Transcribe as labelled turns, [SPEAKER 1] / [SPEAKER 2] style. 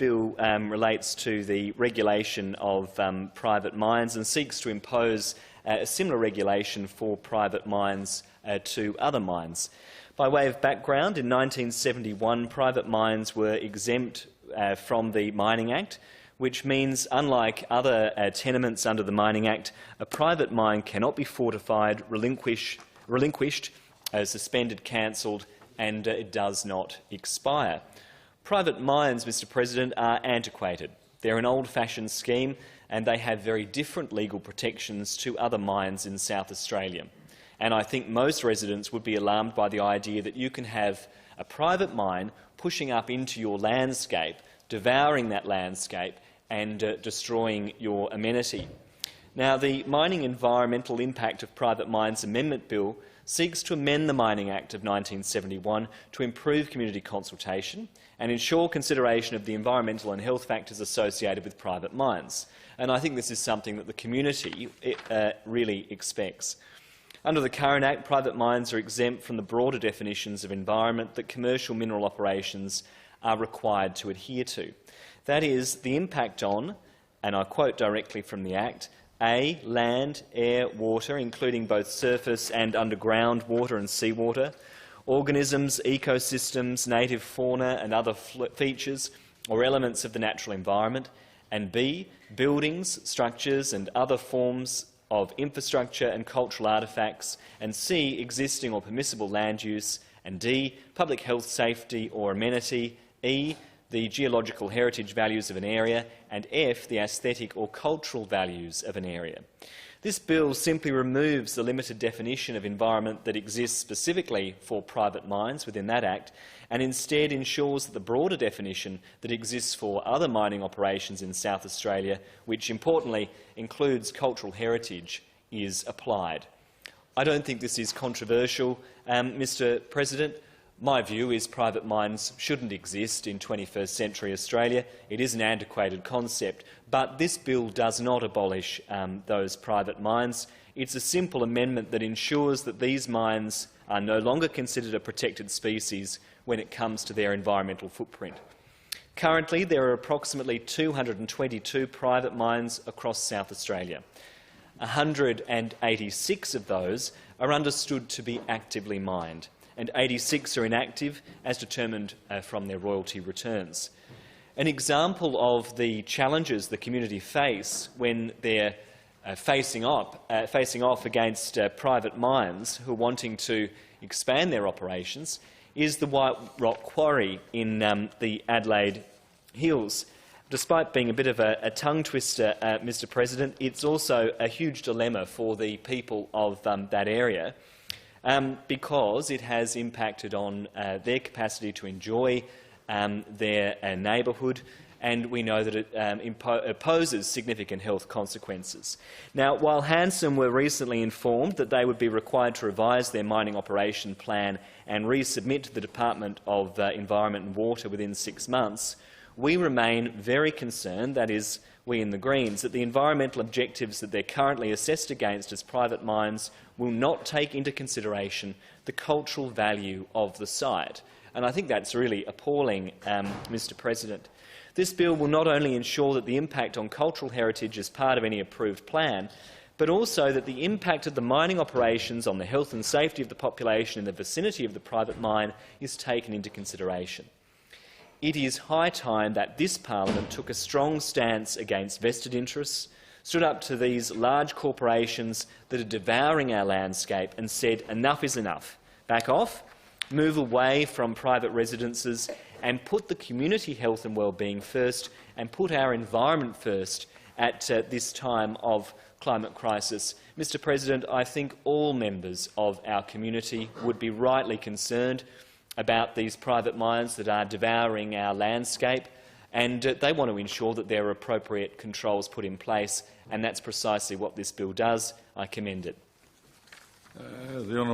[SPEAKER 1] bill relates to the regulation of private mines and seeks to impose a similar regulation for private mines to other mines. By way of background, in 1971 private mines were exempt from the Mining Act, which means, unlike other tenements under the Mining Act, a private mine cannot be fortified, relinquished, suspended, cancelled, and it does not expire. Private mines, Mr President, are antiquated. They're an old-fashioned scheme and they have very different legal protections to other mines in South Australia. And I think most residents would be alarmed by the idea that you can have a private mine pushing up into your landscape, devouring that landscape and destroying your amenity. Now, the Mining Environmental Impact of Private Mines Amendment Bill seeks to amend the Mining Act of 1971 to improve community consultation and ensure consideration of the environmental and health factors associated with private mines. And I think this is something that the community really expects. Under the current Act, private mines are exempt from the broader definitions of environment that commercial mineral operations are required to adhere to. That is, the impact on, and I quote directly from the Act, A. Land, air, water, including both surface and underground water and seawater, organisms, ecosystems, native fauna and other features or elements of the natural environment, and B. Buildings, structures and other forms of infrastructure and cultural artefacts, and C. Existing or permissible land use, and D. Public health, safety or amenity, E. The geological heritage values of an area, and F. The aesthetic or cultural values of an area. This bill simply removes the limited definition of environment that exists specifically for private mines within that Act, and instead ensures that the broader definition that exists for other mining operations in South Australia, which importantly includes cultural heritage, is applied. I don't think this is controversial, Mr President. My view is private mines shouldn't exist in 21st century Australia. It is an antiquated concept, but this bill does not abolish those private mines. It's a simple amendment that ensures that these mines are no longer considered a protected species when it comes to their environmental footprint. Currently, there are approximately 222 private mines across South Australia. 186 of those are understood to be actively mined, and 86 are inactive, as determined from their royalty returns. An example of the challenges the community face when they're facing off against private mines who are wanting to expand their operations is the White Rock Quarry in the Adelaide Hills. Despite being a bit of a tongue twister, Mr President, it's also a huge dilemma for the people of that area, because it has impacted on their capacity to enjoy their neighbourhood, and we know that it poses significant health consequences. Now, while Hanson were recently informed that they would be required to revise their mining operation plan and resubmit to the Department of Environment and Water within 6 months, we remain very concerned, that is, we in the Greens, that the environmental objectives that they're currently assessed against as private mines will not take into consideration the cultural value of the site. And I think that's really appalling, Mr President. This bill will not only ensure that the impact on cultural heritage is part of any approved plan, but also that the impact of the mining operations on the health and safety of the population in the vicinity of the private mine is taken into consideration. It is high time that this parliament took a strong stance against vested interests, stood up to these large corporations that are devouring our landscape and said enough is enough. Back off, move away from private residences and put the community health and well-being first, and put our environment first at this time of climate crisis. Mr President, I think all members of our community would be rightly concerned about these private mines that are devouring our landscape, and they want to ensure that there are appropriate controls put in place, and that's precisely what this bill does. I commend it.